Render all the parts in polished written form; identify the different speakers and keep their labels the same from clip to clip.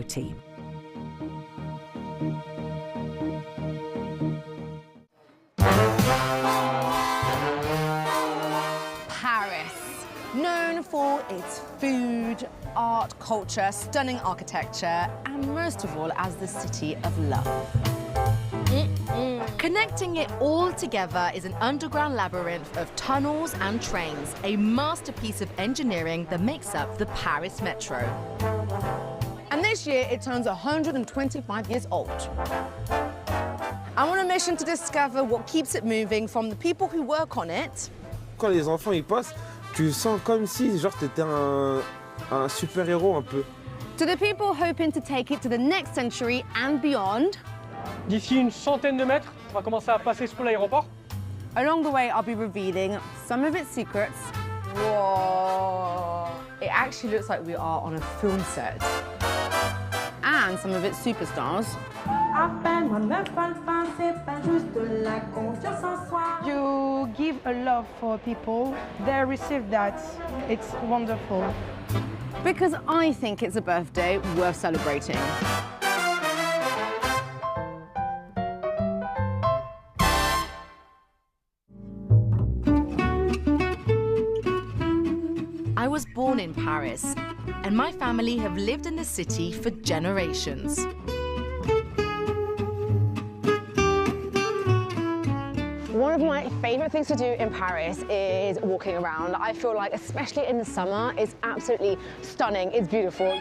Speaker 1: team.
Speaker 2: Paris, known for its food, art, culture, stunning architecture, and most of all as the city of love. Connecting it all together is an underground labyrinth of tunnels and trains, a masterpiece of engineering that makes up the Paris Metro. And this year it turns 125 years old. I'm on a mission to discover what keeps it moving from the people who work on it.
Speaker 3: Quand les enfants y passent, tu sens comme si genre t'étais un super-héros un peu.
Speaker 2: To the people hoping to take it to the next century and beyond.
Speaker 4: D'ici une centaine de mètres, on va commencer à passer sous l'aéroport.
Speaker 2: Along the way, I'll be revealing some of its secrets. Whoa! It actually looks like we are on a film set. And some of its superstars.
Speaker 5: You give a love for people, they receive that. It's wonderful.
Speaker 2: Because I think it's a birthday worth celebrating. I was born in Paris, and my family have lived in the city for generations. One of my favourite things to do in Paris is walking around. I feel like, especially in the summer, it's absolutely stunning, it's beautiful.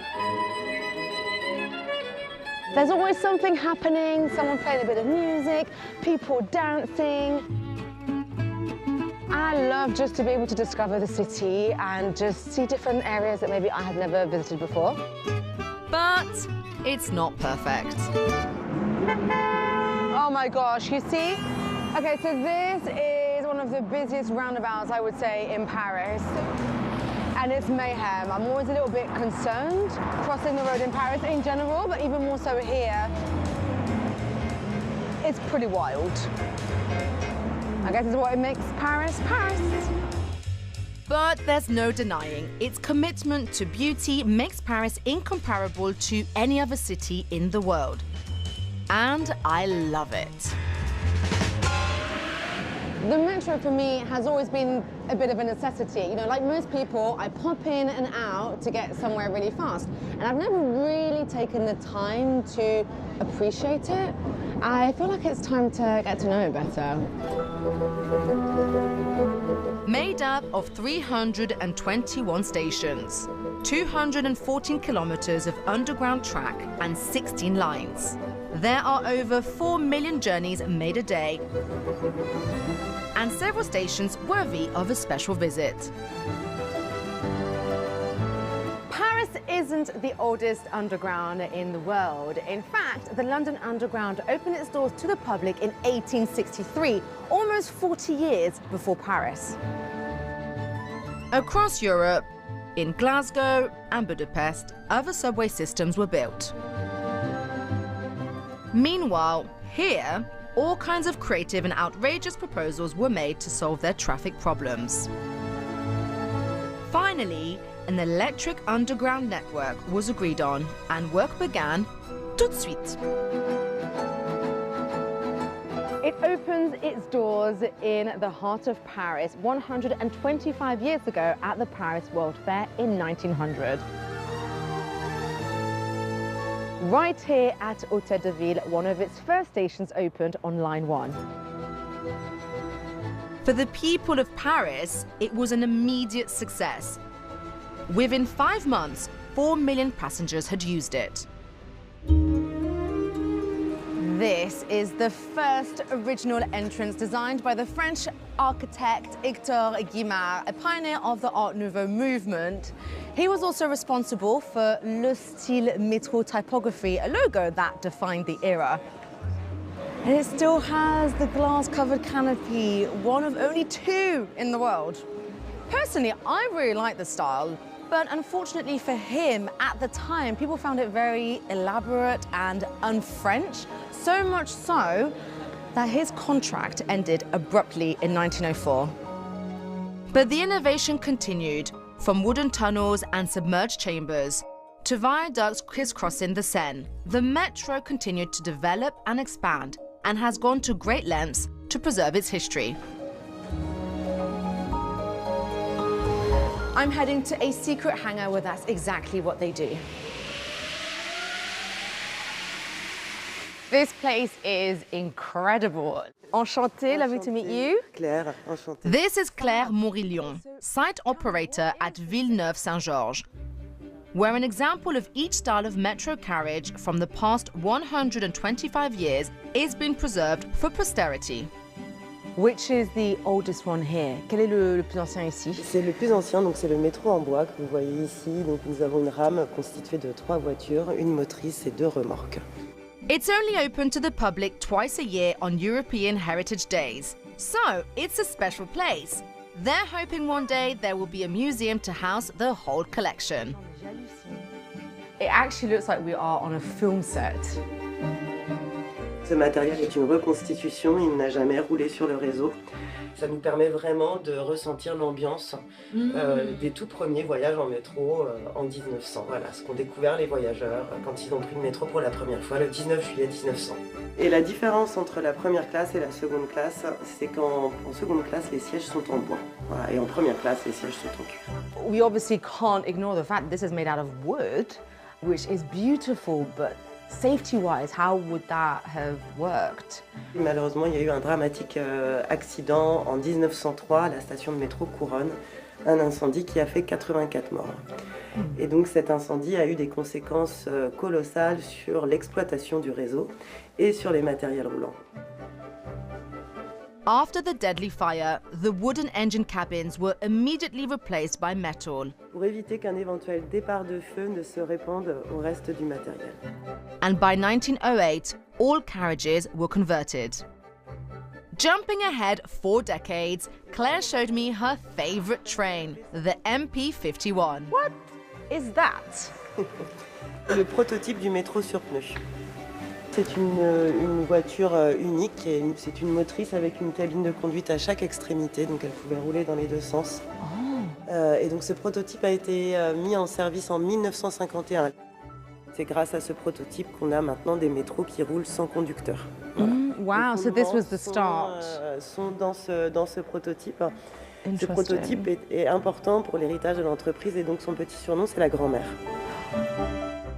Speaker 2: There's always something happening, someone playing a bit of music, people dancing. I love just to be able to discover the city and just see different areas that maybe I have never visited before. But it's not perfect. Oh my gosh, you see? Okay, so this is one of the busiest roundabouts, I would say, in Paris. And it's mayhem. I'm always a little bit concerned crossing the road in Paris in general, but even more so here. It's pretty wild. I guess it's what makes Paris, Paris. But there's no denying, its commitment to beauty makes Paris incomparable to any other city in the world. And I love it. The metro for me has always been a bit of a necessity. You know, like most people, I pop in and out to get somewhere really fast. And I've never really taken the time to appreciate it. I feel like it's time to get to know it better. Made up of 321 stations, 214 kilometers of underground track and 16 lines. There are over 4 million journeys made a day and several stations worthy of a special visit. Paris isn't the oldest underground in the world. In fact, the London Underground opened its doors to the public in 1863, almost 40 years before Paris. Across Europe, in Glasgow and Budapest, other subway systems were built. Meanwhile, here, all kinds of creative and outrageous proposals were made to solve their traffic problems. Finally, an electric underground network was agreed on, and work began tout de suite. It opens its doors in the heart of Paris 125 years ago at the Paris World Fair in 1900. Right here at Hôtel de Ville, one of its first stations opened on Line 1. For the people of Paris, it was an immediate success. Within 5 months, 4 million passengers had used it. This is the first original entrance designed by the French architect Hector Guimard, a pioneer of the Art Nouveau movement. He was also responsible for Le Style Métro typography, a logo that defined the era. And it still has the glass-covered canopy, one of only 2 in the world. Personally, I really like the style. But unfortunately for him, at the time, people found it very elaborate and un-French, so much so that his contract ended abruptly in 1904. But the innovation continued, from wooden tunnels and submerged chambers to viaducts crisscrossing the Seine, the metro continued to develop and expand and has gone to great lengths to preserve its history. I'm heading to a secret hangar where that's exactly what they do. This place is incredible. Enchantée, lovely to meet you.
Speaker 1: Claire, enchantée.
Speaker 2: This is Claire Morillon, site operator at Villeneuve-Saint-Georges, where an example of each style of metro carriage from the past 125 years is being preserved for posterity.
Speaker 6: Which is the oldest one here? Quel est le plus ancien ici?
Speaker 1: C'est le plus ancien, donc c'est le métro en bois que vous voyez ici. Donc nous avons une rame constituée de 3 voitures, une motrice et 2 remorques.
Speaker 2: It's only open to the public twice a year on European Heritage Days, so it's a special place. They're hoping one day there will be a museum to house the whole collection.
Speaker 6: It actually looks like we are on a film set.
Speaker 1: Ce matériel est une reconstitution, il n'a jamais roulé sur le réseau. Ça nous permet vraiment de ressentir l'ambiance des tout premiers voyages en métro en 1900. Voilà, ce qu'ont découvert les voyageurs quand ils ont pris le métro pour la première fois le 19 juillet 1900. Et la différence entre la première classe et la seconde classe, c'est qu'en seconde classe, les sièges sont en bois. Voilà, et en première classe, les sièges sont en cuir.
Speaker 6: We obviously can't ignore the fact that this is made out of wood, which is beautiful, but safety-wise, how would that have worked?
Speaker 1: Malheureusement, il y a eu un dramatique accident en 1903 à la station de métro Couronne, un incendie qui a fait 84 morts. Et donc cet incendie a eu des conséquences colossales sur l'exploitation du réseau et sur les matériels roulants.
Speaker 2: After the deadly fire, the wooden engine cabins were immediately replaced by metal.
Speaker 1: Pour éviter qu'un éventuel départ de feu ne se répande au reste du matériel.
Speaker 2: And by 1908, all carriages were converted. Jumping ahead 4 decades, Claire showed me her favorite train, the MP51.
Speaker 6: What is that?
Speaker 1: Le prototype du métro sur pneus. C'est une voiture unique, c'est une motrice avec une cabine de conduite à chaque extrémité, donc elle pouvait rouler dans les 2 sens. Et donc ce prototype a été mis en service en 1951. C'est grâce à ce prototype qu'on a maintenant des métros qui roulent sans conducteur. Voilà.
Speaker 6: Wow, so this was the start.
Speaker 1: Sont dans ce prototype. Ce prototype est important pour l'héritage de l'entreprise et donc son petit surnom c'est la grand-mère.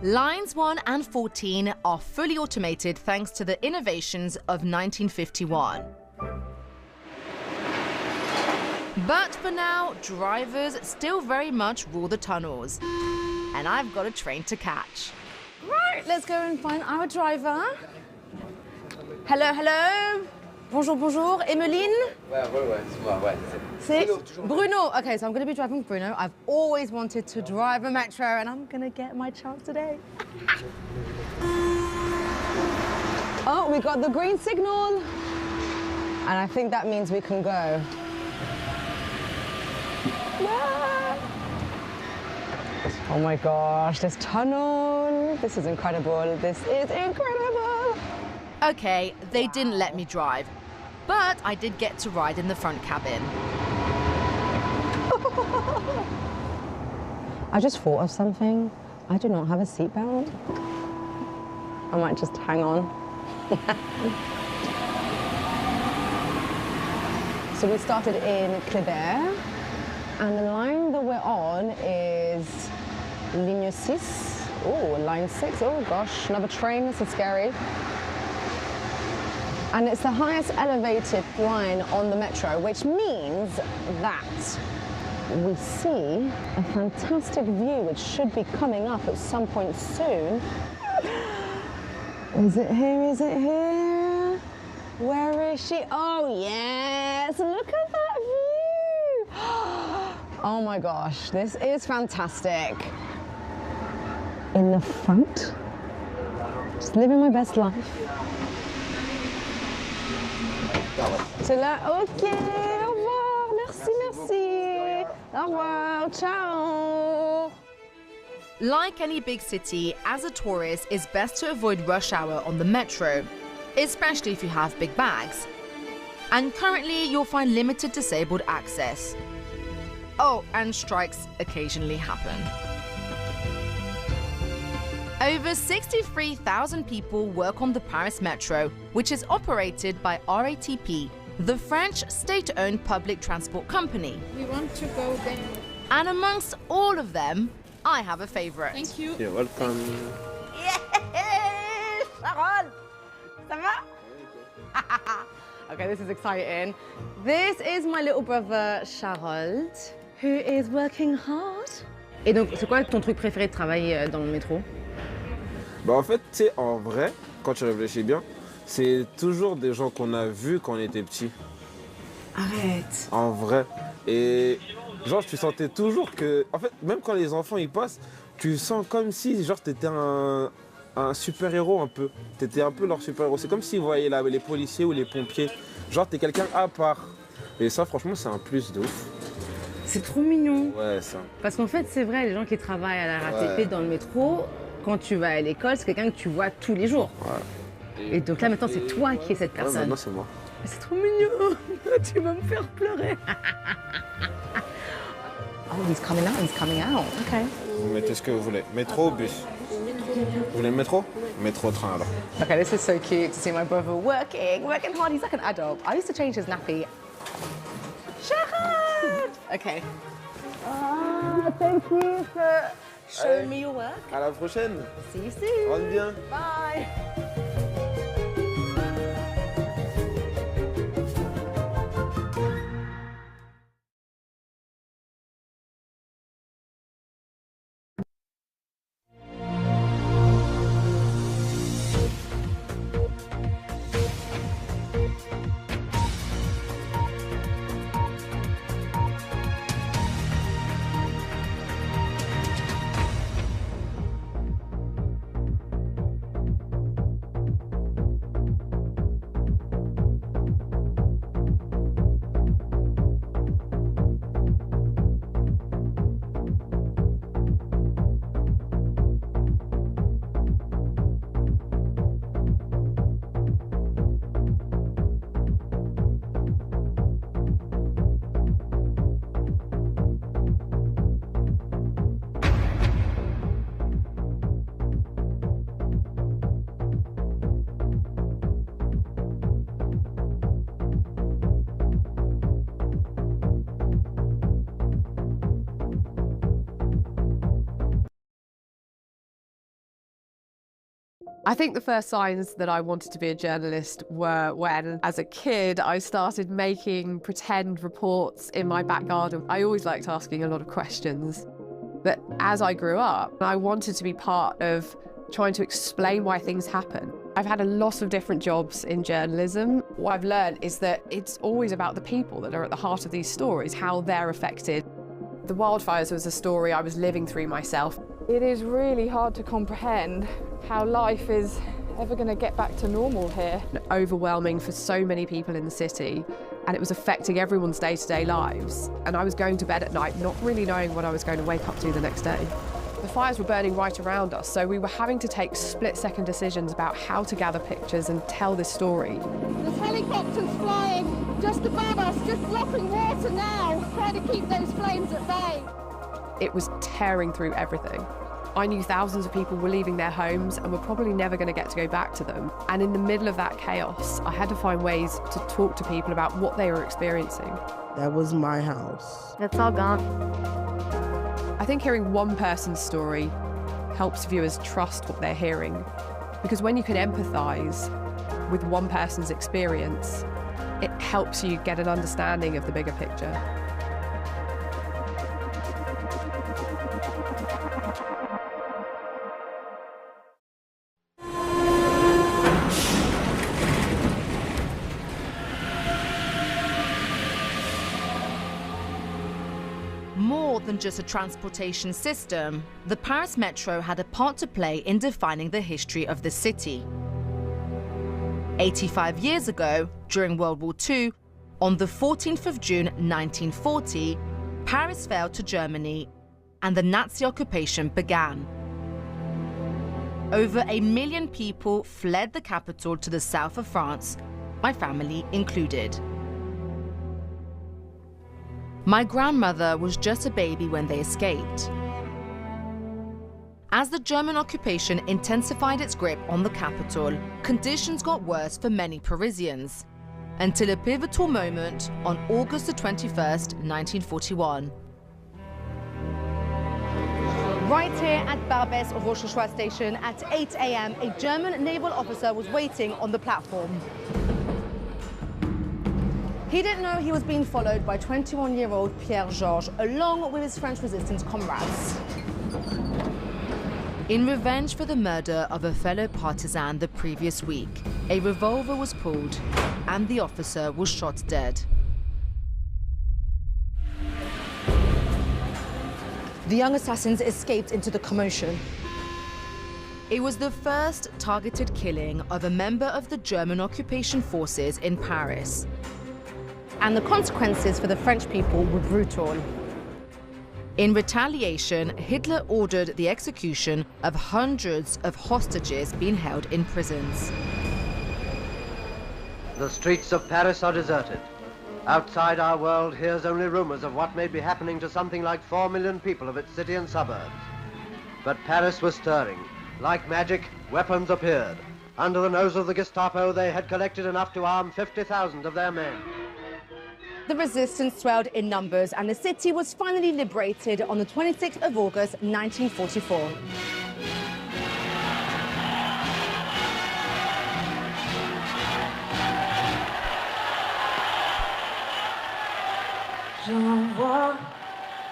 Speaker 2: Lines 1 and 14 are fully automated thanks to the innovations of 1951. But for now, drivers still very much rule the tunnels. And I've got a train to catch.
Speaker 6: Right, let's go and find our driver. Hello, hello. Bonjour, bonjour. Emeline?
Speaker 7: Ouais, c'est moi, ouais.
Speaker 6: C'est
Speaker 2: Bruno. Okay, so I'm going to be driving Bruno. I've always wanted to drive a metro and I'm going to get my chance today.
Speaker 6: Oh, we got the green signal. And I think that means we can go. Yeah. Oh my gosh, this tunnel. This is incredible. This is incredible.
Speaker 2: Okay, they didn't let me drive, but I did get to ride in the front cabin.
Speaker 6: I just thought of something. I do not have a seatbelt. I might just hang on. So we started in Kléber, and the line that we're on is Ligne 6. Oh, line 6. Oh gosh, another train. This is scary. And it's the highest elevated line on the metro, which means that we see a fantastic view which should be coming up at some point soon. Is it here? Is it here? Where is she? Oh yes, look at that view. Oh my gosh, this is fantastic. In the front, just living my best life. C'est là, ok, au revoir, merci, merci. Au revoir, ciao.
Speaker 2: Like any big city, as a tourist, it's best to avoid rush hour on the metro, especially if you have big bags. And currently, you'll find limited disabled access. Oh, and strikes occasionally happen. Over 63,000 people work on the Paris Metro, which is operated by RATP, the French state-owned public transport company.
Speaker 8: We want to go there.
Speaker 2: And amongst all of them, I have a favorite.
Speaker 8: Thank you.
Speaker 3: You're welcome.
Speaker 2: Yes! Sharon! Ça va? Okay, this is exciting. This is my little brother, Charles, who is working hard. Et donc, c'est quoi ton truc préféré de travailler dans le métro?
Speaker 3: Bah en fait, tu sais, en vrai, quand tu réfléchis bien, c'est toujours des gens qu'on a vus quand on était petits.
Speaker 2: Arrête.
Speaker 3: En vrai. Et genre, tu sentais toujours que... En fait, même quand les enfants y passent, tu sens comme si, genre, t'étais un super-héros un peu. T'étais un peu leur super-héros. C'est comme s'ils voyaient là, les policiers ou les pompiers. Genre, t'es quelqu'un à part. Et ça, franchement, c'est un plus de ouf.
Speaker 2: C'est trop mignon.
Speaker 3: Ouais, ça.
Speaker 2: Parce qu'en fait, c'est vrai, les gens qui travaillent à la RATP dans le métro, quand tu vas à l'école, c'est quelqu'un que tu vois tous les jours.
Speaker 3: Ouais.
Speaker 2: Et donc là, maintenant, c'est toi qui es cette personne.
Speaker 3: Ouais, maintenant, c'est moi.
Speaker 2: C'est trop mignon. Tu vas me faire pleurer. Oh, he's coming out, he's coming out. OK.
Speaker 3: Vous mettez ce que vous voulez. Métro ou bus? Vous voulez le métro? Métro, train alors.
Speaker 2: OK, this is so cute to see my brother working hard. He's like an adult. I used to change his nappy. Shahad! OK. Ah, thank you for showing me your work.
Speaker 3: À la prochaine.
Speaker 2: See you soon.
Speaker 3: Rentre bien.
Speaker 2: Bye.
Speaker 9: I think the first signs that I wanted to be a journalist were when, as a kid, I started making pretend reports in my back garden. I always liked asking a lot of questions. But as I grew up, I wanted to be part of trying to explain why things happen. I've had a lot of different jobs in journalism. What I've learned is that it's always about the people that are at the heart of these stories, how they're affected. The wildfires was a story I was living through myself.
Speaker 8: It is really hard to comprehend how life is ever going to get back to normal here.
Speaker 9: Overwhelming for so many people in the city, and it was affecting everyone's day-to-day lives. And I was going to bed at night not really knowing what I was going to wake up to the next day. The fires were burning right around us, so we were having to take split-second decisions about how to gather pictures and tell this story.
Speaker 8: There's helicopters flying just above us, just dropping water now, trying to keep those flames at bay.
Speaker 9: It was tearing through everything. I knew thousands of people were leaving their homes and were probably never going to get to go back to them. And in the middle of that chaos, I had to find ways to talk to people about what they were experiencing.
Speaker 10: That was my house.
Speaker 2: It's all gone.
Speaker 9: I think hearing one person's story helps viewers trust what they're hearing. Because when you can empathise with one person's experience, it helps you get an understanding of the bigger picture.
Speaker 2: More than just a transportation system, the Paris Metro had a part to play in defining the history of the city. 85 years ago, during World War II, on the 14th of June 1940, Paris fell to Germany and the Nazi occupation began. Over 1 million people fled the capital to the south of France, my family included. My grandmother was just a baby when they escaped.
Speaker 11: As the German occupation intensified its grip on the capital, conditions got worse for many Parisians, until a pivotal moment on August the 21st, 1941.
Speaker 2: Right here at Barbès-Rochechouart station at 8 a.m., a German naval officer was waiting on the platform. He didn't know he was being followed by 21-year-old Pierre Georges, along with his French resistance comrades.
Speaker 11: In revenge for the murder of a fellow partisan the previous week, a revolver was pulled and the officer was shot dead.
Speaker 2: The young assassins escaped into the commotion.
Speaker 11: It was the first targeted killing of a member of the German occupation forces in Paris.
Speaker 2: And the consequences for the French people were brutal.
Speaker 11: In retaliation, Hitler ordered the execution of hundreds of hostages being held in prisons.
Speaker 12: The streets of Paris are deserted. Outside our world hears only rumors of what may be happening to something like 4 million people of its city and suburbs. But Paris was stirring. Like magic, weapons appeared. Under the nose of the Gestapo, they had collected enough to arm 50,000 of their men.
Speaker 2: The resistance swelled in numbers and the city was finally liberated on the 26th of August, 1944.
Speaker 13: J'envoie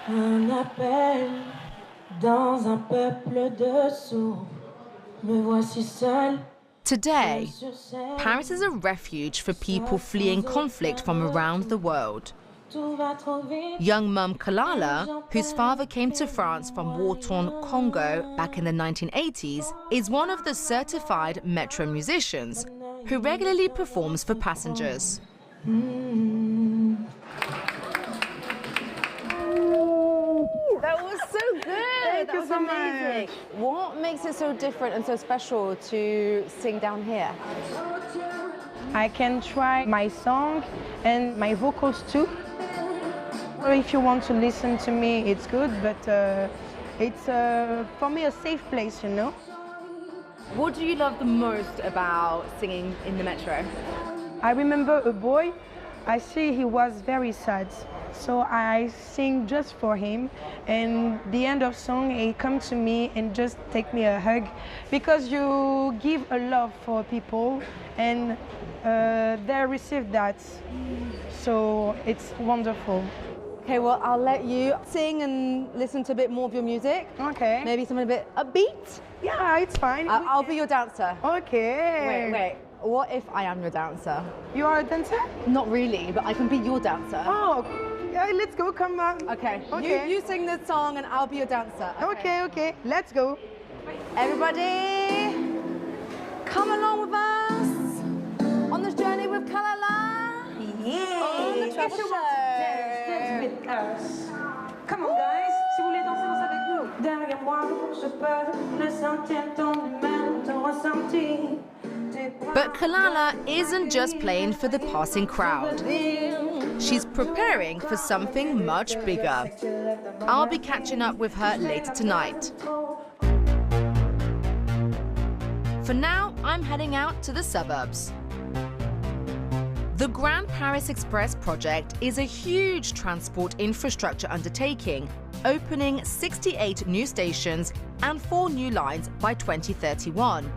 Speaker 13: un appel dans un peuple de sourds. Me voici seul.
Speaker 11: Today, Paris is a refuge for people fleeing conflict from around the world. Young mum Kalala, whose father came to France from war-torn Congo back in the 1980s, is one of the certified metro musicians who regularly performs for passengers.
Speaker 2: That was so good! That was amazing. What makes it so different and so special to sing down here?
Speaker 5: I can try my song and my vocals too. If you want to listen to me, it's good, but it's for me a safe place, you know.
Speaker 2: What do you love the most about singing in the metro?
Speaker 5: I remember a boy, I see he was very sad. So I sing just for him, and the end of song he come to me and just take me a hug, because you give a love for people and they receive that, so it's wonderful.
Speaker 2: Okay, well I'll let you sing and listen to a bit more of your music.
Speaker 5: Okay.
Speaker 2: Maybe something a bit upbeat?
Speaker 5: Yeah, it's fine.
Speaker 2: I'll be your dancer.
Speaker 5: Okay.
Speaker 2: Wait. What if I am your dancer?
Speaker 5: You are a dancer?
Speaker 2: Not really, but I can be your dancer.
Speaker 5: Oh, yeah, let's go, come on.
Speaker 2: Okay. You sing the song and I'll be your dancer.
Speaker 5: Okay, let's go.
Speaker 2: Everybody, come along with us on this journey with Kalala.
Speaker 13: Yeah.
Speaker 2: On the travel show.
Speaker 13: Dance with us. Come on, guys. Si vous voulez danser, dansez avec nous. Derrière moi, je peux le sentir ton humain, ton ressenti.
Speaker 11: But Kalala isn't just playing for the passing crowd. She's preparing for something much bigger. I'll be catching up with her later tonight. For now, I'm heading out to the suburbs. The Grand Paris Express project is a huge transport infrastructure undertaking, opening 68 new stations and 4 new lines by 2031.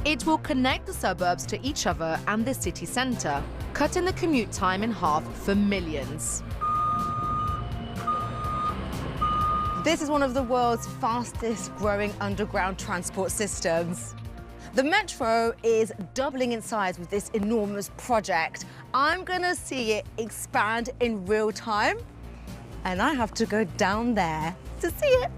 Speaker 11: It will connect the suburbs to each other and the city centre, cutting the commute time in half for millions.
Speaker 2: This is one of the world's fastest growing underground transport systems. The metro is doubling in size with this enormous project. I'm gonna see it expand in real time, and I have to go down there to see it.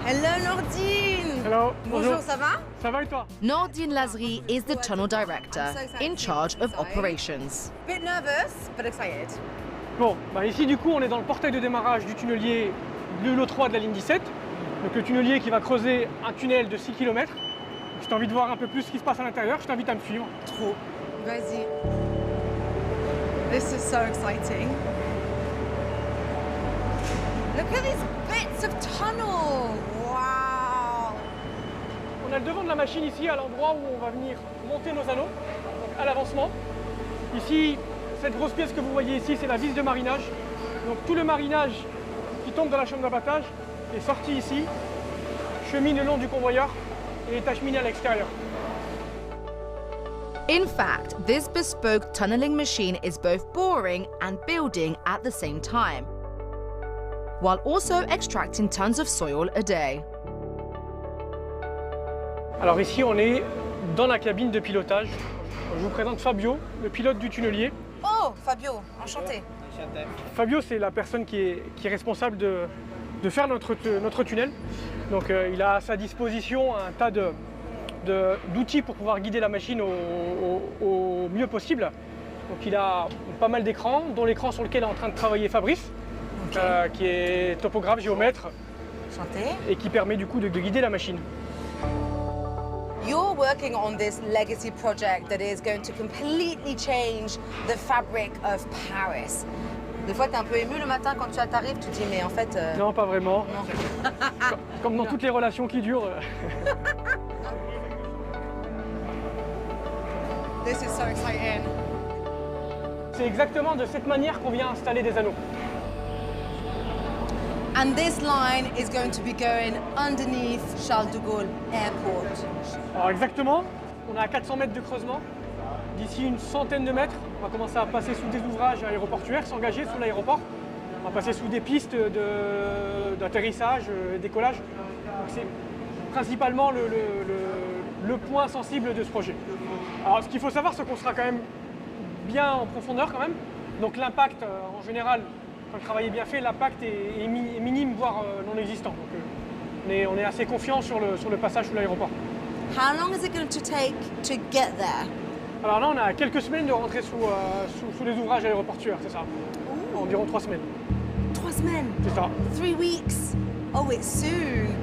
Speaker 2: Hello, Nordine.
Speaker 4: Hello.
Speaker 2: Bonjour, ça va?
Speaker 4: Ça va et toi?
Speaker 11: Nordine Lazri is the tunnel director in charge of operations.
Speaker 2: Bit nervous, but excited.
Speaker 4: Bon, ici du coup on est dans le portail de démarrage du tunnelier de l'E3 de la ligne 17. Donc le tunnelier qui va creuser un tunnel de 6 km. Si tu as envie de voir un peu plus ce qui se passe à l'intérieur, je t'invite à me suivre.
Speaker 2: Trop. Vas-y. This is so exciting. Look at these bits lots of tunnel. Wow.
Speaker 4: On a le devant de la machine ici, à l'endroit où on va venir monter nos anneaux, donc à l'avancement. Ici, cette grosse pièce que vous voyez ici, c'est la vis de marinage. Donc tout le marinage qui tombe dans la chambre d'abattage est sorti ici, chemine le long du convoyeur et est acheminé à l'extérieur.
Speaker 11: In fact, this bespoke tunneling machine is both boring and building at the same time, while also extracting tons of soil a day.
Speaker 4: Alors ici, on est dans la cabine de pilotage. Je vous présente Fabio, le pilote du tunnelier.
Speaker 2: Oh, Fabio, enchanté.
Speaker 4: Fabio, c'est la personne qui est responsable de faire notre tunnel. Donc il a à sa disposition un tas d'outils pour pouvoir guider la machine au mieux possible. Donc il a pas mal d'écrans, dont l'écran sur lequel est en train de travailler Fabrice, qui est topographe, géomètre, et qui permet du coup de guider la machine.
Speaker 2: You're working on this legacy project that is going to completely change the fabric of Paris. Des fois, tu es un peu ému le matin quand tu t'arrives, tu te dis, mais en fait...
Speaker 4: Non, pas vraiment.
Speaker 2: Non.
Speaker 4: Comme dans toutes les relations qui durent.
Speaker 2: This is so exciting.
Speaker 4: C'est exactement de cette manière qu'on vient installer des anneaux.
Speaker 2: And this line is going to be going underneath Charles de Gaulle Airport.
Speaker 4: Alors exactement, on est à 400 mètres de creusement. D'ici une centaine de mètres, on va commencer à passer sous des ouvrages aéroportuaires, s'engager sous l'aéroport. On va passer sous des pistes d'atterrissage, décollage. Donc c'est principalement le point sensible de ce projet. Alors ce qu'il faut savoir, c'est qu'on sera quand même bien en profondeur quand même. Donc l'impact, en général, quand le travail est bien fait, l'impact est minime, voire non existant. Donc on est assez confiant sur le passage sous l'aéroport.
Speaker 2: How long is it going to take to get there?
Speaker 4: Alors là, on a quelques semaines de rentrer sous les ouvrages aéroportuaires, c'est ça. Environ 3 semaines.
Speaker 2: 3 semaines?
Speaker 4: C'est ça.
Speaker 2: 3 weeks? Oh, it's soon.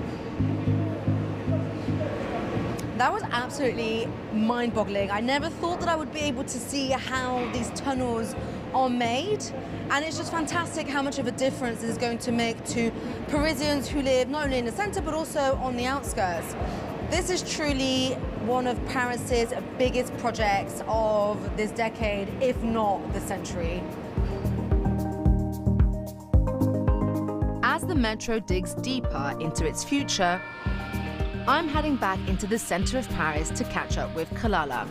Speaker 2: That was absolutely mind-boggling. I never thought that I would be able to see how these tunnels are made. And it's just fantastic how much of a difference this is going to make to Parisians who live not only in the centre but also on the outskirts. This is truly one of Paris's biggest projects of this decade, if not the century.
Speaker 11: As the metro digs deeper into its future, I'm heading back into the centre of Paris to catch up with Kalala,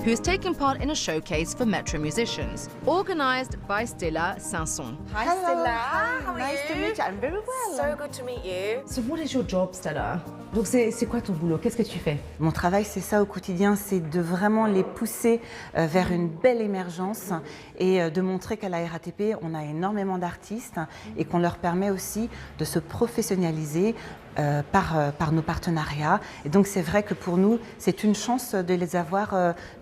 Speaker 11: who is taking part in a showcase for metro musicians, organised by Stella Sanson.
Speaker 2: Hi, Stella. How are
Speaker 14: Nice to meet you. I'm very well.
Speaker 2: So good to meet you. So what is your job, Stella? Donc c'est quoi ton boulot? Qu'est-ce que tu fais?
Speaker 14: Mon travail, c'est ça au quotidien, c'est de vraiment les pousser vers une belle émergence et de montrer qu'à la RATP, on a énormément d'artistes et qu'on leur permet aussi de se professionnaliser par nos partenariats. Et donc c'est vrai que pour nous, c'est une chance de les avoir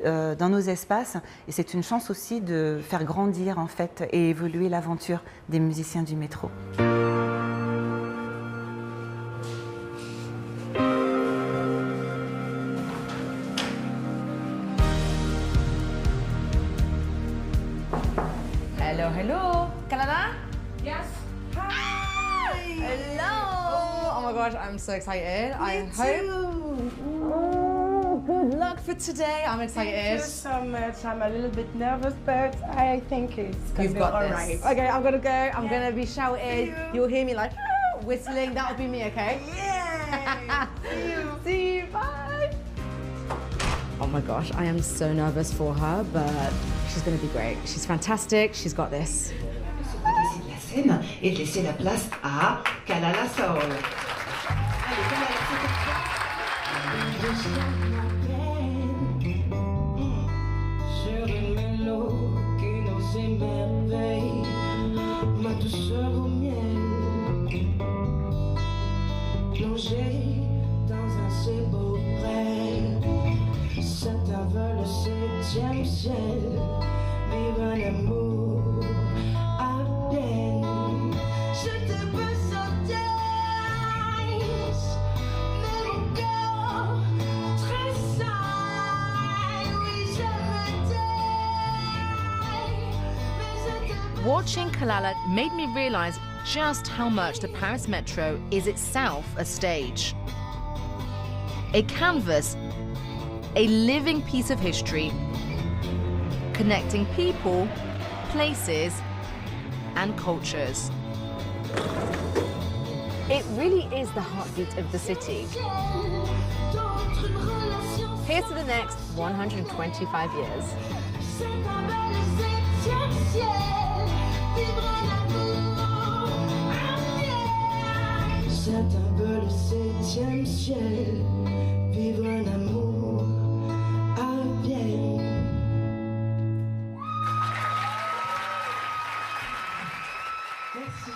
Speaker 14: dans nos espaces et c'est une chance aussi de faire grandir en fait et évoluer l'aventure des musiciens du métro.
Speaker 2: Hello, hello. Kalala?
Speaker 8: Yes.
Speaker 2: Hi. Hello. Oh my gosh, I'm so excited. I hope. Oh, good luck for today. I'm excited.
Speaker 5: Thank you so much. I'm a little bit nervous, but I think it's gonna
Speaker 2: You've
Speaker 5: be
Speaker 2: got
Speaker 5: all
Speaker 2: this.
Speaker 5: right.
Speaker 2: Okay, I'm gonna go. I'm gonna be shouting. You'll hear me like whistling. That'll be me, okay?
Speaker 5: Yeah. See you.
Speaker 2: See you. Bye. Oh my gosh, I am so nervous for her, but she's gonna be great. She's fantastic. She's got this.
Speaker 15: Laisser la scène et de laisser la place à Kalala Soul. Allez, Kalala,
Speaker 13: Sur une mélodie qui nous émerveille, ma douceur au miel, plongée dans un si beau rêve, cet aveu le 7e ciel, vive un amour à peine. Je te veux sentir, mais mon cœur tressaille, oui je me tais, mais je te veux.
Speaker 11: Watching Kalala made me realise just how much the Paris Metro is itself a stage. A canvas, a living piece of history, connecting people, places, and cultures.
Speaker 2: It really is the heartbeat of the city. Here's to the next 125 years.
Speaker 13: C'est un peu le 7e ciel, vivre un amour à Vienne. Merci.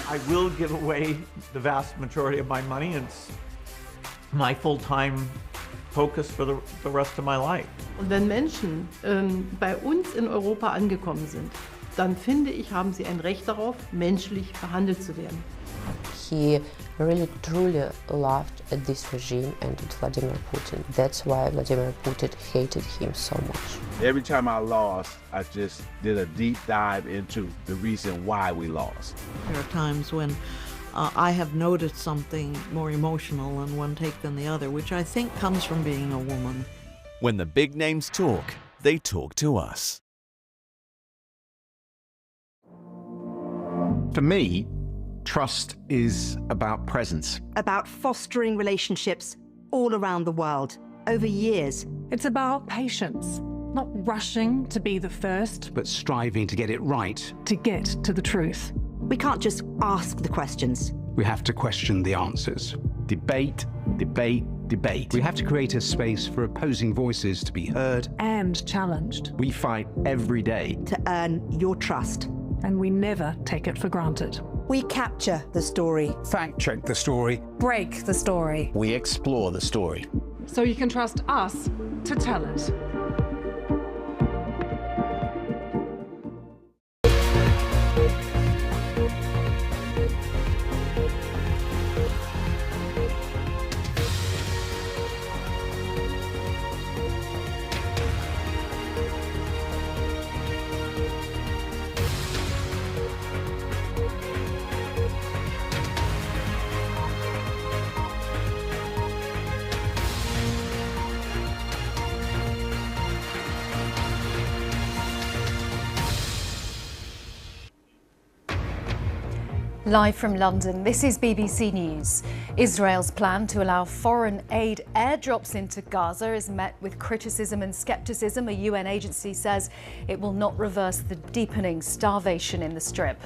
Speaker 16: I will give away the vast majority of my money. It's my full-time focus for the rest of my life.
Speaker 17: Und wenn Menschen bei uns in Europa angekommen sind, dann finde ich, haben sie ein Recht darauf, menschlich behandelt zu werden.
Speaker 18: He really truly loved this regime and Vladimir Putin. That's why Vladimir Putin hated him so much.
Speaker 19: Every time I lost, I just did a deep dive into the reason why we lost.
Speaker 20: There are times when
Speaker 19: I have noticed something more emotional in one take than the other, which I think comes from being a woman.
Speaker 20: When the big names talk, they talk to us.
Speaker 21: For me, trust is about presence.
Speaker 22: About fostering relationships all around the world, over years.
Speaker 23: It's about patience, not rushing to be the first,
Speaker 21: but striving to get it right.
Speaker 23: To get to the truth.
Speaker 22: We can't just ask the questions.
Speaker 21: We have to question the answers. Debate, debate, debate. We have to create a space for opposing voices to be heard
Speaker 23: and challenged.
Speaker 21: We fight every day
Speaker 22: to earn your trust.
Speaker 23: And we never take it for granted.
Speaker 22: We capture the story.
Speaker 21: Fact check the story.
Speaker 23: Break the story.
Speaker 21: We explore the story.
Speaker 23: So you can trust us to tell it.
Speaker 24: Live from London, this is BBC News. Israel's plan to allow foreign aid airdrops into Gaza is met with criticism and skepticism. A UN agency says it will not reverse the deepening starvation in the Strip.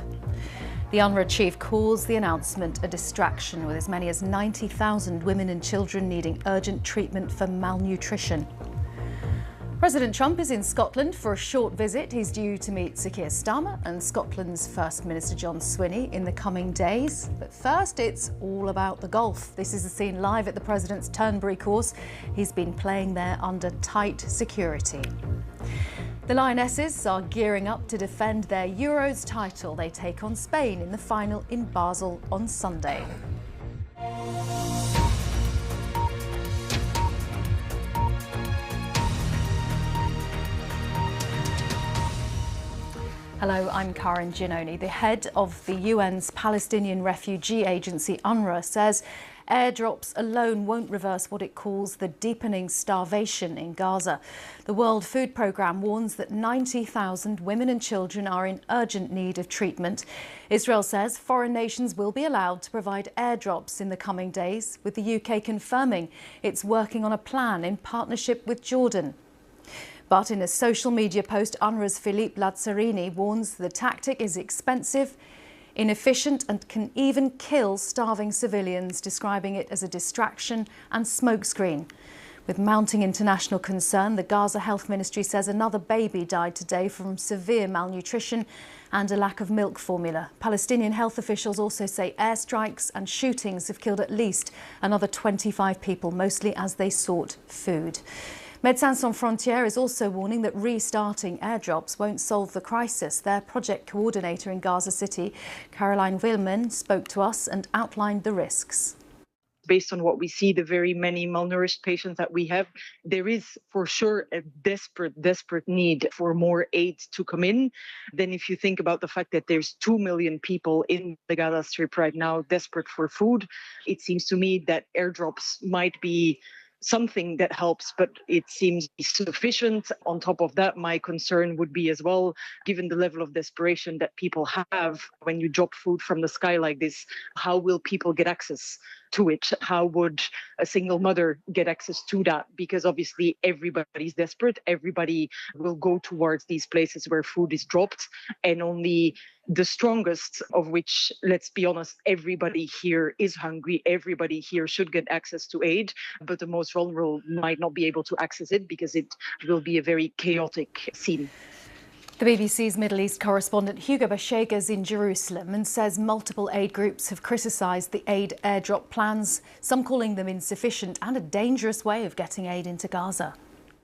Speaker 24: The UNRWA chief calls the announcement a distraction, with as many as 90,000 women and children needing urgent treatment for malnutrition. President Trump is in Scotland for a short visit. He's due to meet Sir Keir Starmer and Scotland's First Minister John Swinney in the coming days. But first, it's all about the golf. This is the scene live at the President's Turnberry course. He's been playing there under tight security. The Lionesses are gearing up to defend their Euros title. They take on Spain in the final in Basel on Sunday. Hello, I'm Karen Giannoni. The head of the UN's Palestinian Refugee Agency, UNRWA, says airdrops alone won't reverse what it calls the deepening starvation in Gaza. The World Food Programme warns that 90,000 women and children are in urgent need of treatment. Israel says foreign nations will be allowed to provide airdrops in the coming days, with the UK confirming it's working on a plan in partnership with Jordan. But in a social media post, UNRWA's Philippe Lazzarini warns the tactic is expensive, inefficient and can even kill starving civilians, describing it as a distraction and smokescreen. With mounting international concern, the Gaza Health Ministry says another baby died today from severe malnutrition and a lack of milk formula. Palestinian health officials also say airstrikes and shootings have killed at least another 25 people, mostly as they sought food. Médecins Sans Frontières is also warning that restarting airdrops won't solve the crisis. Their project coordinator in Gaza City, Caroline Wilman, spoke to us and outlined the risks.
Speaker 25: Based on what we see, the very many malnourished patients that we have, there is for sure a desperate need for more aid to come in. Then if you think about the fact that there's 2 million people in the Gaza Strip right now desperate for food, it seems to me that airdrops might be something that helps, but it seems sufficient. On top of that, my concern would be as well, given the level of desperation that people have when you drop food from the sky like this, how will people get access to it? How would a single mother get access to that? Because obviously everybody's desperate. Everybody will go towards these places where food is dropped, and only the strongest, of which, let's be honest, everybody here is hungry. Everybody here should get access to aid, but the most vulnerable might not be able to access it because it will be a very chaotic scene.
Speaker 24: The BBC's Middle East correspondent Hugo Bashega is in Jerusalem and says multiple aid groups have criticised the aid airdrop plans, some calling them insufficient and a dangerous way of getting aid into Gaza.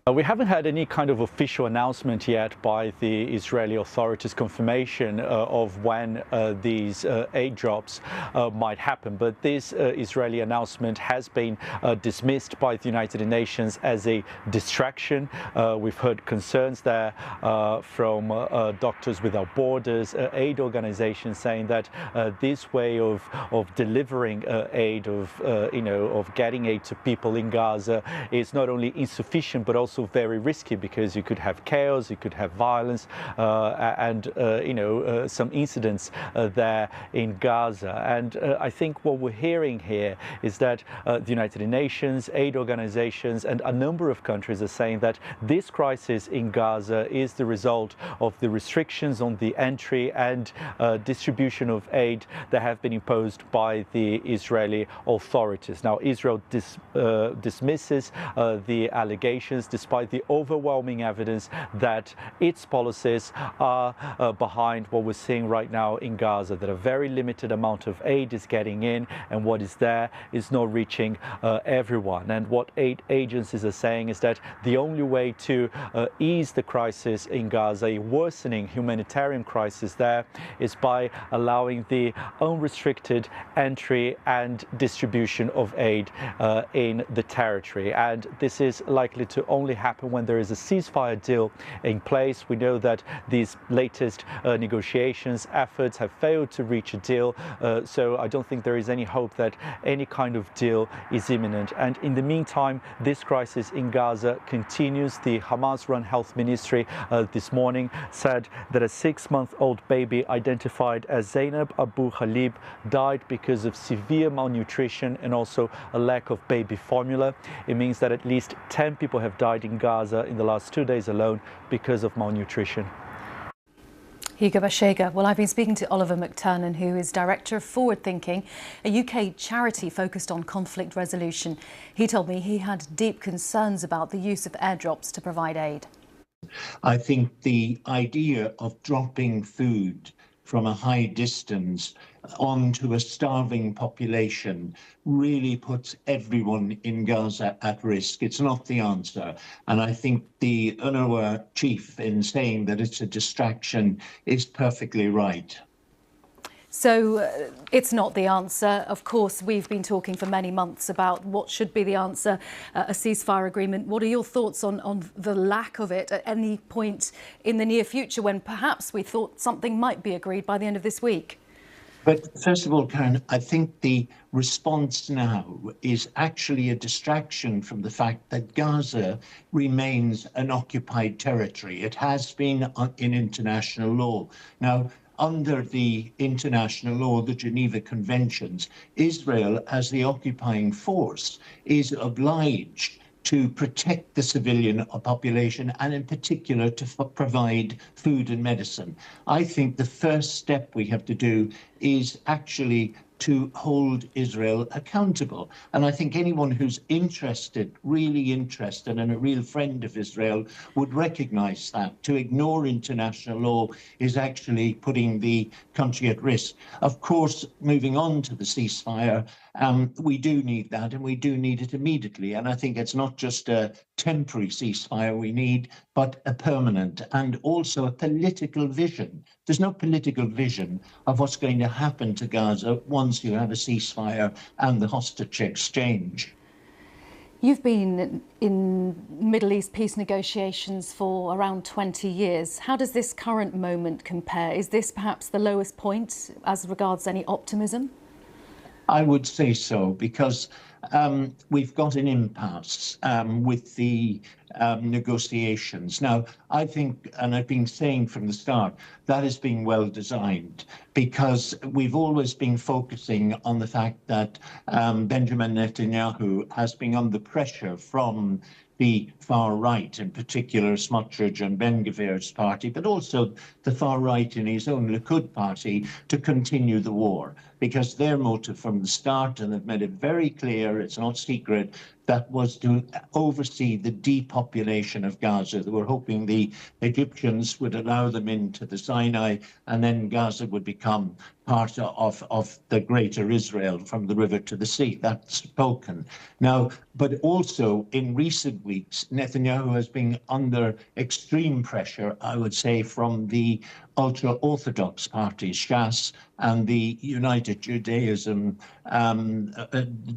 Speaker 1: We haven't had any kind of official announcement yet by the Israeli authorities, confirmation of when these aid drops might happen. But this Israeli announcement has been dismissed by the United Nations as a distraction. We've heard concerns there from Doctors Without Borders, aid organizations, saying that this way of delivering aid, of getting aid to people in Gaza is not only insufficient but also very risky, because you could have chaos, you could have violence, and some incidents there in Gaza. And I think what we're hearing here is that the United Nations, aid organizations, and a number of countries are saying that this crisis in Gaza is the result of the restrictions on the entry and distribution of aid that have been imposed by the Israeli authorities. Now, Israel dismisses the allegations, despite the overwhelming evidence that its policies are behind what we're seeing right now in Gaza, that a very limited amount of aid is getting in, and what is there is not reaching everyone. And what aid agencies are saying is that the only way to ease the crisis in Gaza, a worsening humanitarian crisis there, is by allowing the unrestricted entry and distribution of aid in the territory. And this is likely to only happen when there is a ceasefire deal in place. We know that these latest negotiations efforts have failed to reach a deal, so I don't think there is any hope that any kind of deal is imminent. And in the meantime, this crisis in Gaza continues. The Hamas-run health ministry this morning said that a 6-month-old baby identified as Zainab Abu Khalib died because of severe malnutrition and also a lack of baby formula. It means that at least 10 people have died in Gaza in the last 2 days alone because of malnutrition.
Speaker 24: Hugo Bashega. Well, I've been speaking to Oliver McTurnan, who is Director of Forward Thinking, a UK charity focused on conflict resolution. He told me he had deep concerns about the use of airdrops to provide aid.
Speaker 3: I think the idea of dropping food from a high distance onto a starving population really puts everyone in Gaza at risk. It's not the answer. And I think the UNRWA chief, in saying that it's a distraction, is perfectly right.
Speaker 24: So it's not the answer. Of course, we've been talking for many months about what should be the answer, a ceasefire agreement. What are your thoughts on the lack of it at any point in the near future, when perhaps we thought something might be agreed by the end of this week?
Speaker 3: But first of all, Karen, I think the response now is actually a distraction from the fact that Gaza remains an occupied territory. It has been in international law. Now, under the international law, the Geneva Conventions, Israel, as the occupying force, is obliged to protect the civilian population, and in particular to provide food and medicine. I think the first step we have to do is actually to hold Israel accountable. And I think anyone who's interested, really interested, and a real friend of Israel would recognize that. To ignore international law is actually putting the country at risk. Of course, moving on to the ceasefire, we do need that, and we do need it immediately. And I think it's not just a temporary ceasefire we need, but a permanent, and also a political vision. There's no political vision of what's going to happen to Gaza once you have a ceasefire and the hostage exchange.
Speaker 24: You've been in Middle East peace negotiations for around 20 years. How does this current moment compare? Is this perhaps the lowest point as regards any optimism?
Speaker 3: I would say so, because we've got an impasse with the negotiations. Now, I think, and I've been saying from the start, that has been well designed, because we've always been focusing on the fact that Benjamin Netanyahu has been under pressure from the far right, in particular Smotrich and Ben-Gvir's party, but also the far right in his own Likud party, to continue the war, because their motive from the start, and they've made it very clear, it's not secret, that was to oversee the depopulation of Gaza. They were hoping the Egyptians would allow them into the Sinai, and then Gaza would become part of the greater Israel from the river to the sea. That's spoken. Now, but also in recent weeks, Netanyahu has been under extreme pressure, I would say, from the ultra-Orthodox parties, Shas and the United Judaism,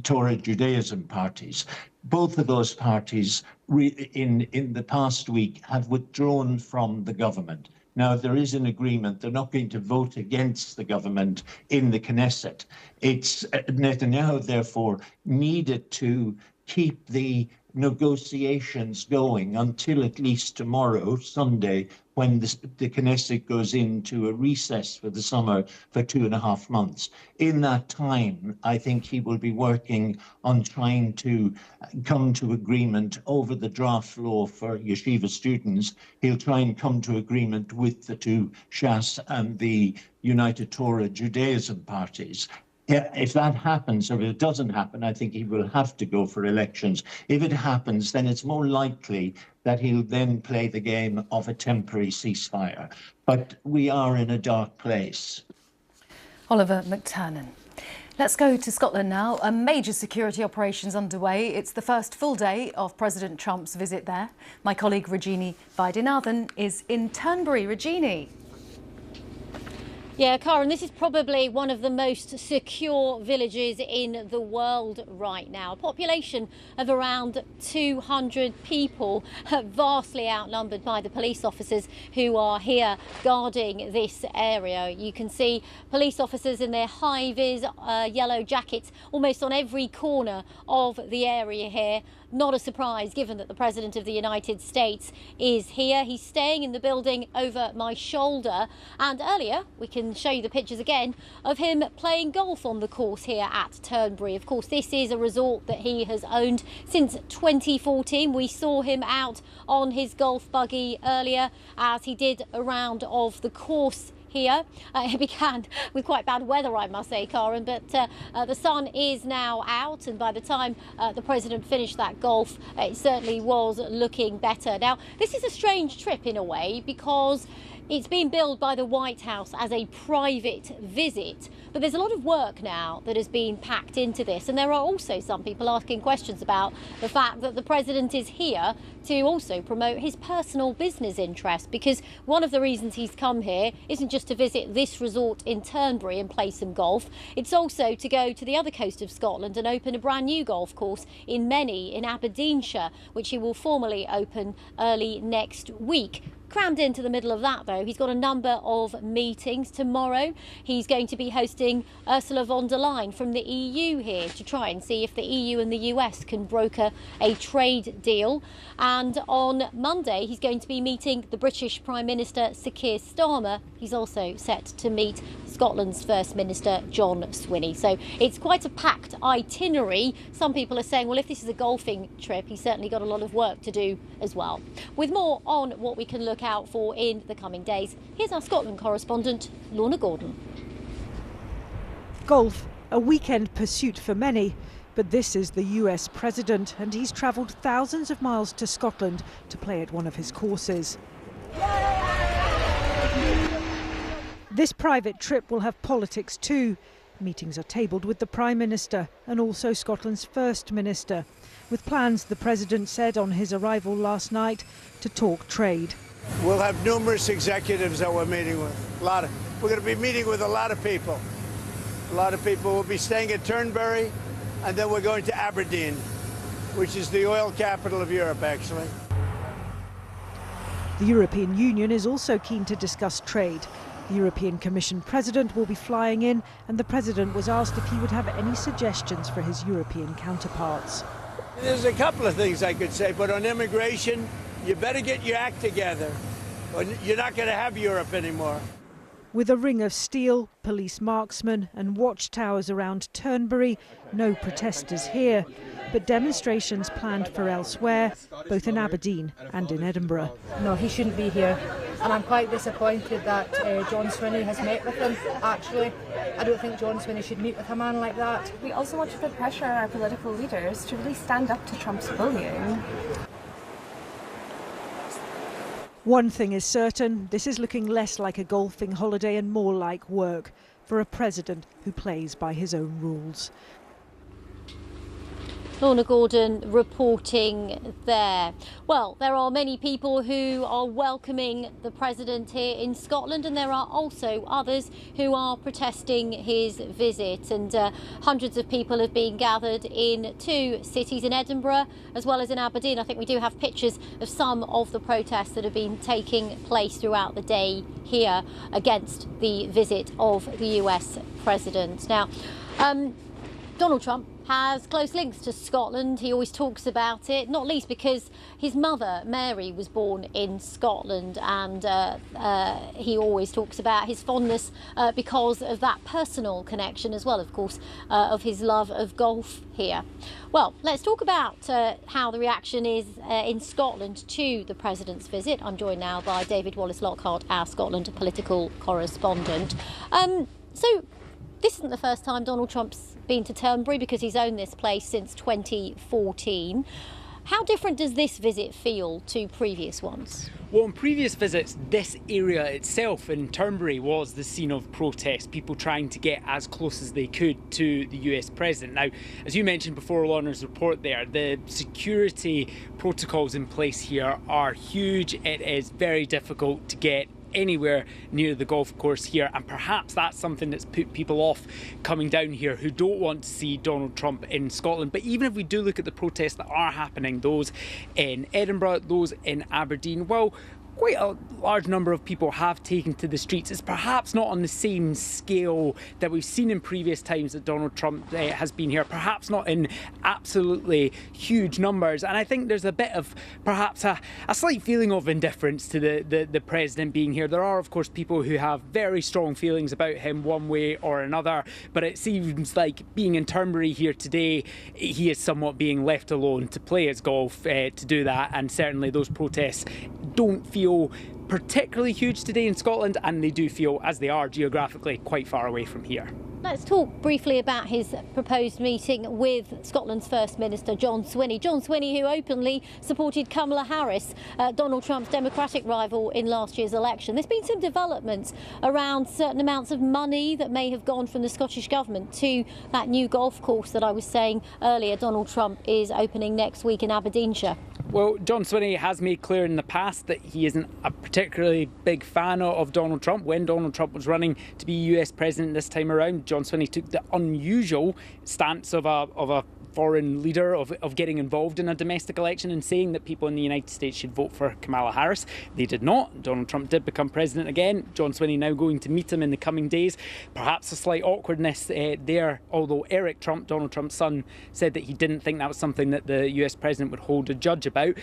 Speaker 3: Torah Judaism parties. Both of those parties in the past week have withdrawn from the government. Now, there is an agreement. They're not going to vote against the government in the Knesset. Netanyahu, therefore, needed to keep the negotiations going until at least tomorrow, Sunday, when the Knesset goes into a recess for the summer for 2.5 months. In that time, I think he will be working on trying to come to agreement over the draft law for yeshiva students. He'll try and come to agreement with the two Shas and the United Torah Judaism parties. If that happens, or if it doesn't happen, I think he will have to go for elections. If it happens, then it's more likely that he'll then play the game of a temporary ceasefire. But we are in a dark place.
Speaker 24: Oliver McTurnan. Let's go to Scotland now. A major security operations underway. It's the first full day of President Trump's visit there. My colleague Regini Vaidyanathan is in Turnberry. Regini.
Speaker 6: Yeah, Karen, this is probably one of the most secure villages in the world right now. A population of around 200 people, vastly outnumbered by the police officers who are here guarding this area. You can see police officers in their high-vis yellow jackets almost on every corner of the area here. Not a surprise, given that the President of the United States is here. He's staying in the building over my shoulder. And earlier, we can show you the pictures again of him playing golf on the course here at Turnberry. Of course, this is a resort that he has owned since 2014. We saw him out on his golf buggy earlier as he did a round of the course here. It began with quite bad weather, I must say, Karen, but the sun is now out, and by the time the President finished that golf, it certainly was looking better. Now, this is a strange trip in a way because it's been billed by the White House as a private visit, but there's a lot of work now that has been packed into this, and there are also some people asking questions about the fact that the President is here to also promote his personal business interest, because one of the reasons he's come here isn't just to visit this resort in Turnberry and play some golf, it's also to go to the other coast of Scotland and open a brand new golf course in Menny in Aberdeenshire, which he will formally open early next week. Crammed into the middle of that, though, he's got a number of meetings. Tomorrow he's going to be hosting Ursula von der Leyen from the EU here to try and see if the EU and the US can broker a trade deal. And on Monday he's going to be meeting the British Prime Minister Sir Keir Starmer. He's also set to meet Scotland's First Minister John Swinney. So it's quite a packed itinerary. Some people are saying, well, if this is a golfing trip, he's certainly got a lot of work to do as well. With more on what we can look out for in the coming days, here's our Scotland correspondent, Lorna Gordon.
Speaker 7: Golf, a weekend pursuit for many, but this is the US president, and he's travelled thousands of miles to Scotland to play at one of his courses. This private trip will have politics too. Meetings are tabled with the Prime Minister and also Scotland's First Minister, with plans, the President said on his arrival last night, to talk trade.
Speaker 9: We'll have numerous executives that we're meeting with. We're going to be meeting with a lot of people. A lot of people will be staying at Turnberry, and then we're going to Aberdeen, which is the oil capital of Europe, actually.
Speaker 7: The European Union is also keen to discuss trade. The European Commission President will be flying in, and the President was asked if he would have any suggestions for his European counterparts.
Speaker 9: There's a couple of things I could say, but on immigration, you better get your act together, or you're not going to have Europe anymore.
Speaker 7: With a ring of steel, police marksmen and watchtowers around Turnberry, no protesters here. but demonstrations planned for elsewhere, both in Aberdeen and in Edinburgh.
Speaker 4: No, he shouldn't be here. And I'm quite disappointed that John Swinney has met with him, actually. I don't think John Swinney should meet with a man like that.
Speaker 8: We also want to put pressure on our political leaders to really stand up to Trump's bullying.
Speaker 7: One thing is certain, this is looking less like a golfing holiday and more like work for a president who plays by his own rules.
Speaker 6: Lorna Gordon reporting there. Well, there are many people who are welcoming the president here in Scotland, and there are also others who are protesting his visit. And hundreds of people have been gathered in two cities, in Edinburgh as well as in Aberdeen. I think we do have pictures of some of the protests that have been taking place throughout the day here against the visit of the US president. Now, Donald Trump has close links to Scotland. He always talks about it, not least because his mother, Mary, was born in Scotland, and he always talks about his fondness because of that personal connection, as well, of course, of his love of golf here. Well, let's talk about how the reaction is in Scotland to the president's visit. I'm joined now by David Wallace-Lockhart, our Scotland political correspondent. So this isn't the first time Donald Trump's been to Turnberry, because he's owned this place since 2014. How different does this visit feel to previous ones?
Speaker 10: Well, in previous visits, this area itself in Turnberry was the scene of protest, people trying to get as close as they could to the US president. Now, as you mentioned before Lorna's report there, the security protocols in place here are huge. It is very difficult to get anywhere near the golf course here, and perhaps that's something that's put people off coming down here who don't want to see Donald Trump in Scotland. But even if we do look at the protests that are happening, those in Edinburgh, those in Aberdeen, well, quite a large number of people have taken to the streets. It's perhaps not on the same scale that we've seen in previous times that Donald Trump has been here, perhaps not in absolutely huge numbers. And I think there's a bit of perhaps a slight feeling of indifference to the president being here. There are, of course, people who have very strong feelings about him one way or another, but it seems like being in Turnberry here today, he is somewhat being left alone to play his golf, to do that. And certainly those protests don't feel particularly huge today in Scotland, and they do feel, as they are geographically, quite far away from here.
Speaker 6: Let's talk briefly about his proposed meeting with Scotland's First Minister, John Swinney. John Swinney, who openly supported Kamala Harris, Donald Trump's Democratic rival in last year's election. There's been some developments around certain amounts of money that may have gone from the Scottish Government to that new golf course that I was saying earlier Donald Trump is opening next week in Aberdeenshire.
Speaker 10: Well, John Swinney has made clear in the past that he isn't a particularly big fan of Donald Trump. When Donald Trump was running to be US president this time around, John Swinney took the unusual stance of a foreign leader of getting involved in a domestic election and saying that people in the United States should vote for Kamala Harris. They did not. Donald Trump did become president again. John Swinney now going to meet him in the coming days. Perhaps a slight awkwardness there, although Eric Trump, Donald Trump's son, said that he didn't think that was something that the US president would hold a judge about.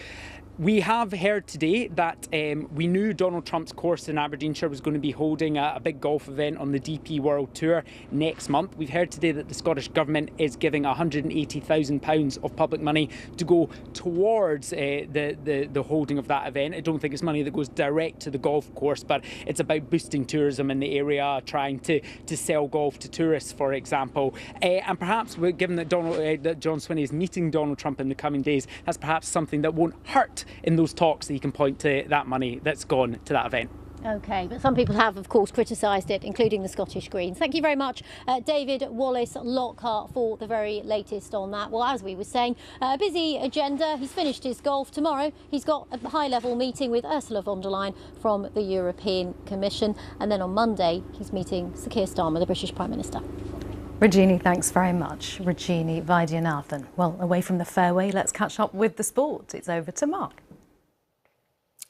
Speaker 10: We have heard today that we knew Donald Trump's course in Aberdeenshire was going to be holding a big golf event on the DP World Tour next month. We've heard today that the Scottish Government is giving £180,000 of public money to go towards the holding of that event. I don't think it's money that goes direct to the golf course, but it's about boosting tourism in the area, trying to sell golf to tourists, for example. And perhaps, given that John Swinney is meeting Donald Trump in the coming days, that's perhaps something that won't hurt in those talks, that he can point to that money that's gone to that event.
Speaker 6: OK, but some people have, of course, criticised it, including the Scottish Greens. Thank you very much, David Wallace-Lockhart, for the very latest on that. Well, as we were saying, a busy agenda. He's finished his golf. Tomorrow he's got a high-level meeting with Ursula von der Leyen from the European Commission. And then on Monday, he's meeting Sir Keir Starmer, the British Prime Minister.
Speaker 24: Rajini, thanks very much. Rajini Vaidyanathan. Well, away from the fairway, let's catch up with the sport. It's over to Mark.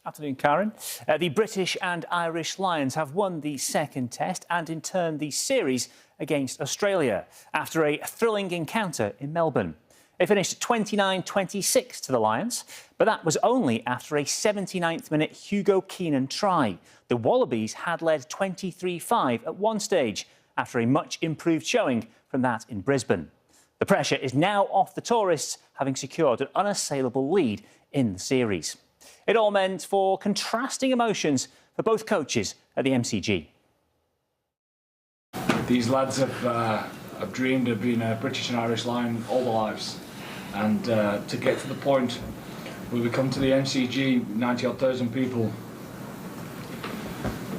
Speaker 12: Afternoon, Karen. The British and Irish Lions have won the second test and in turn the series against Australia after a thrilling encounter in Melbourne. They finished 29-26 to the Lions, but that was only after a 79th minute Hugo Keenan try. The Wallabies had led 23-5 at one stage after a much improved showing from that in Brisbane. The pressure is now off the tourists, having secured an unassailable lead in the series. It all meant for contrasting emotions for both coaches at the MCG.
Speaker 2: These lads have dreamed of being a British and Irish Lion all their lives, and to get to the point where we come to the MCG, 90-odd thousand people,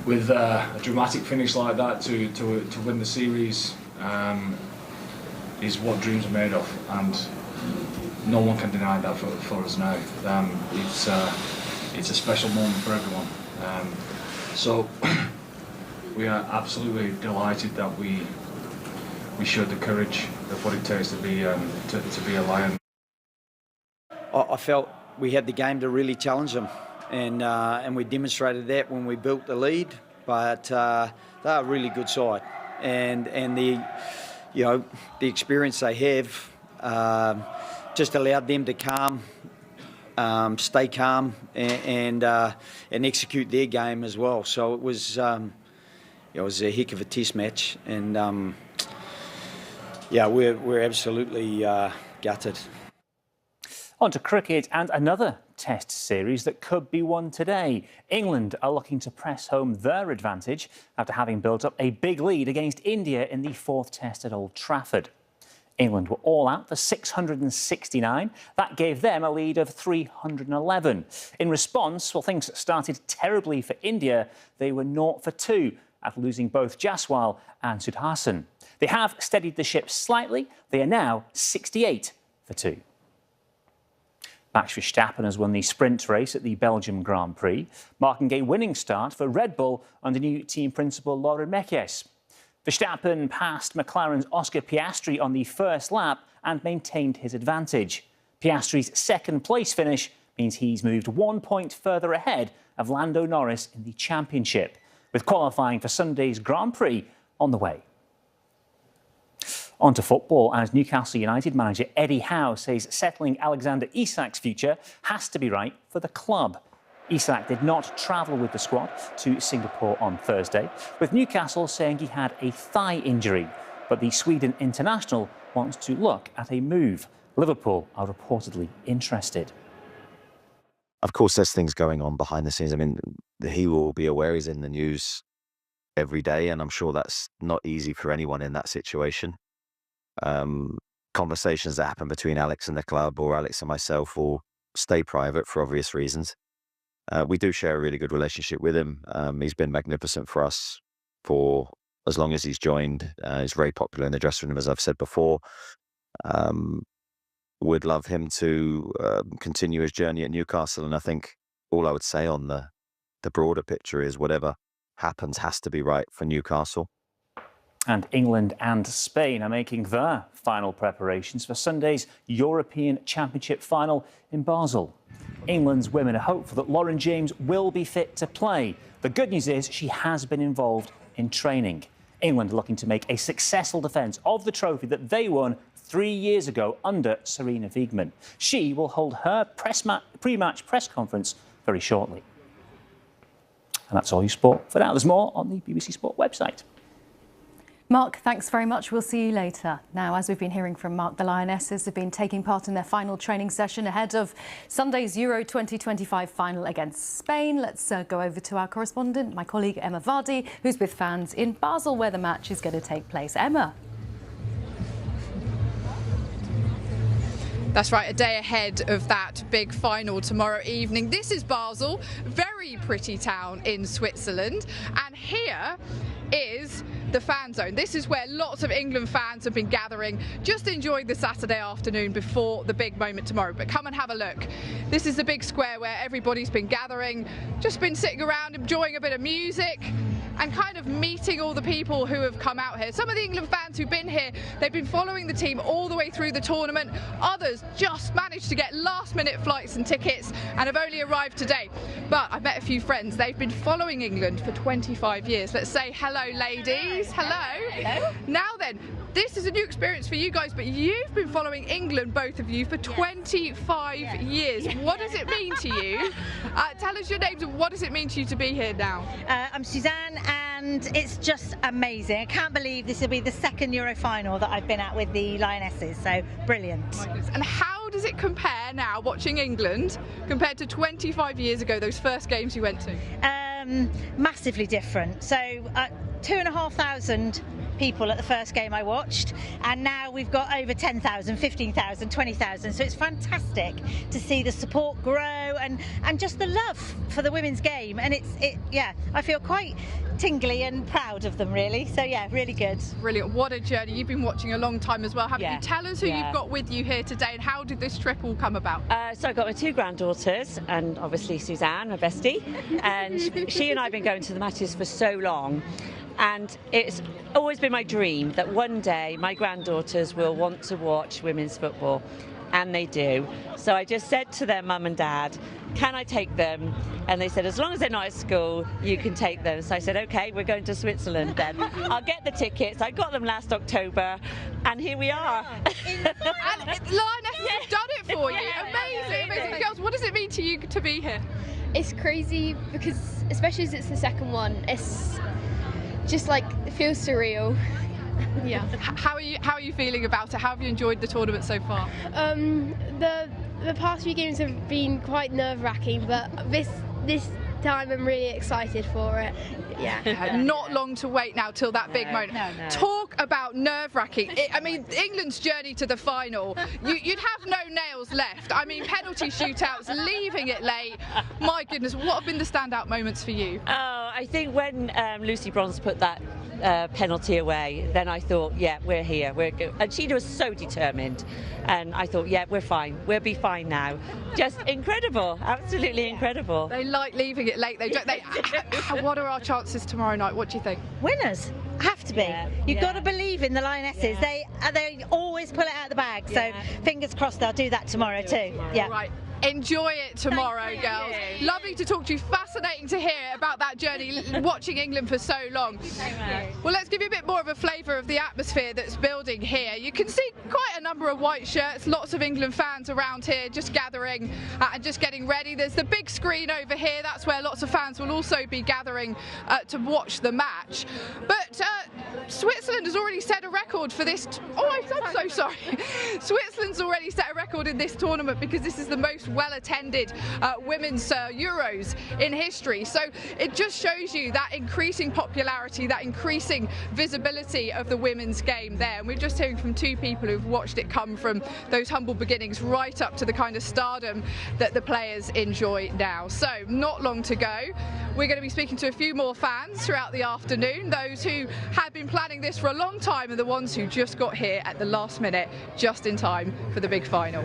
Speaker 2: with a dramatic finish like that to win the series is what dreams are made of, and no one can deny that for us now. It's a special moment for everyone. So we are absolutely delighted that we showed the courage of what it takes to be a Lion.
Speaker 5: I felt we had the game to really challenge them, and we demonstrated that when we built the lead. But they're a really good side, and the experience they have just allowed them to stay calm, and execute their game as well. So it was a heck of a test match, and we're absolutely gutted.
Speaker 12: On to cricket and another test series that could be won today. England are looking to press home their advantage after having built up a big lead against India in the fourth test at Old Trafford. England were all out for 669. That gave them a lead of 311. In response, well, things started terribly for India. They were 0 for 2 after losing both Jaswal and Sudhasan. They have steadied the ship slightly. They are now 68 for 2. Max Verstappen has won the sprint race at the Belgium Grand Prix, marking a winning start for Red Bull under new team principal Laurent Mekies. Verstappen passed McLaren's Oscar Piastri on the first lap and maintained his advantage. Piastri's second-place finish means he's moved 1 point further ahead of Lando Norris in the championship, with qualifying for Sunday's Grand Prix on the way. On to football, as Newcastle United manager Eddie Howe says settling Alexander Isak's future has to be right for the club. Isak did not travel with the squad to Singapore on Thursday, with Newcastle saying he had a thigh injury. But the Sweden international wants to look at a move. Liverpool are reportedly interested.
Speaker 11: Of course, there's things going on behind the scenes. I mean, he will be aware he's in the news every day, and I'm sure that's not easy for anyone in that situation. Conversations that happen between Alex and the club, or Alex and myself, will stay private for obvious reasons. We do share a really good relationship with him. He's been magnificent for us for as long as he's joined. He's very popular in the dressing room, as I've said before. Would love him to continue his journey at Newcastle, and I think all I would say on the broader picture is whatever happens has to be right for Newcastle.
Speaker 12: And England and Spain are making their final preparations for Sunday's European Championship final in Basel. England's women are hopeful that Lauren James will be fit to play. The good news is she has been involved in training. England are looking to make a successful defence of the trophy that they won 3 years ago under Sarina Wiegman. She will hold her pre-match press conference very shortly. And that's all your sport for now. There's more on the BBC Sport website.
Speaker 24: Mark, thanks very much. We'll see you later. Now, as we've been hearing from Mark, the Lionesses have been taking part in their final training session ahead of Sunday's Euro 2025 final against Spain. Let's go over to our correspondent, my colleague Emma Vardy, who's with fans in Basel, where the match is going to take place. Emma.
Speaker 14: That's right, a day ahead of that big final tomorrow evening. This is Basel, very pretty town in Switzerland, and here is the fan zone. This is where lots of England fans have been gathering, just enjoying the Saturday afternoon before the big moment tomorrow. But come and have a look. This is the big square where everybody's been gathering, just been sitting around enjoying a bit of music and kind of meeting all the people who have come out here. Some of the England fans who've been here, they've been following the team all the way through the tournament. Others just managed to get last-minute flights and tickets and have only arrived today. But I've met a few friends. They've been following England for 25 years. Let's say hello, ladies. Hello. Hello. Now then, this is a new experience for you guys, but you've been following England, both of you, for 25 years. What does it mean to you? Tell us your names and what does it mean to you to be here now?
Speaker 15: I'm Suzanne,
Speaker 13: and it's just amazing. I can't believe this will be the second Euro final that I've been at with the Lionesses, so brilliant.
Speaker 14: And how does it compare now, watching England, compared to 25 years ago, those first games you went to?
Speaker 13: Massively different. So 2,500 people at the first game I watched, and now we've got over 10,000, 15,000, 20,000. So it's fantastic to see the support grow and just the love for the women's game. And yeah, I feel quite tingly and proud of them, really. So yeah, really good.
Speaker 14: Brilliant. What a journey. You've been watching a long time as well, haven't you? Tell us who you've got with you here today and how did this trip all come about?
Speaker 15: So I've got my two granddaughters and obviously Suzanne, my bestie, and she and I have been going to the matches for so long. And it's always been my dream that one day my granddaughters will want to watch women's football, and they do. So I just said to their mum and dad, can I take them? And they said, as long as they're not at school, you can take them. So I said, okay, we're going to Switzerland then. I'll get the tickets. I got them last October, and here we are.
Speaker 14: And Lionesses have done it for you. Amazing, amazing. Girls, what does it mean to you to be here?
Speaker 16: It's crazy because, especially as it's the second one, it's just like, it feels surreal.
Speaker 14: Yeah. How are you feeling about it? How have you enjoyed the tournament so far?
Speaker 16: The past few games have been quite nerve-wracking, but this time I'm really excited for it. Yeah.
Speaker 14: Not long to wait now till that big moment.
Speaker 16: No.
Speaker 14: Talk about nerve-wracking. I mean, England's journey to the final, you'd have no nails left. I mean, penalty shootouts, leaving it late. My goodness, what have been the standout moments for you?
Speaker 15: Oh, I think when Lucy Bronze put that penalty away, then I thought, yeah, we're here, we're good. And she was so determined, and I thought, yeah, we're fine, we'll be fine now. Just incredible, absolutely incredible.
Speaker 14: They like leaving it late, don't they? What are our chances tomorrow night? What do you think?
Speaker 13: Winners. Have to be. You've got to believe in the Lionesses. They always pull it out of the bag. So fingers crossed they'll do that tomorrow too. Yeah.
Speaker 14: Right. Enjoy it tomorrow, girls. Lovely to talk to you. Fascinating to hear about that journey, watching England for so long. Well, let's give you a bit more of a flavour of the atmosphere that's building here. You can see quite a number of white shirts, lots of England fans around here just gathering and just getting ready. There's the big screen over here. That's where lots of fans will also be gathering to watch the match. But Switzerland has already set a record for this. I'm so sorry. Switzerland's already set a record in this tournament because this is the most well-attended women's Euros in history. So it just shows you that increasing popularity, that increasing visibility of the women's game there. And we're just hearing from two people who've watched it come from those humble beginnings right up to the kind of stardom that the players enjoy now. So not long to go. We're going to be speaking to a few more fans throughout the afternoon, those who have been planning this for a long time and the ones who just got here at the last minute, just in time for the big final.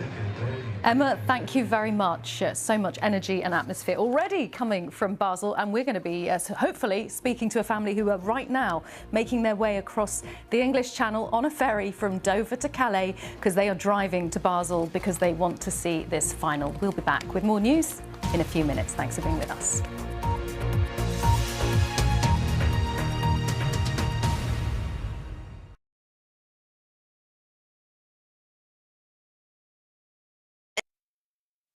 Speaker 24: Emma, thank you very much. So much energy and atmosphere already coming from Basel, and we're going to be hopefully speaking to a family who are right now making their way across the English Channel on a ferry from Dover to Calais because they are driving to Basel because they want to see this final. We'll be back with more news in a few minutes. Thanks for being with us.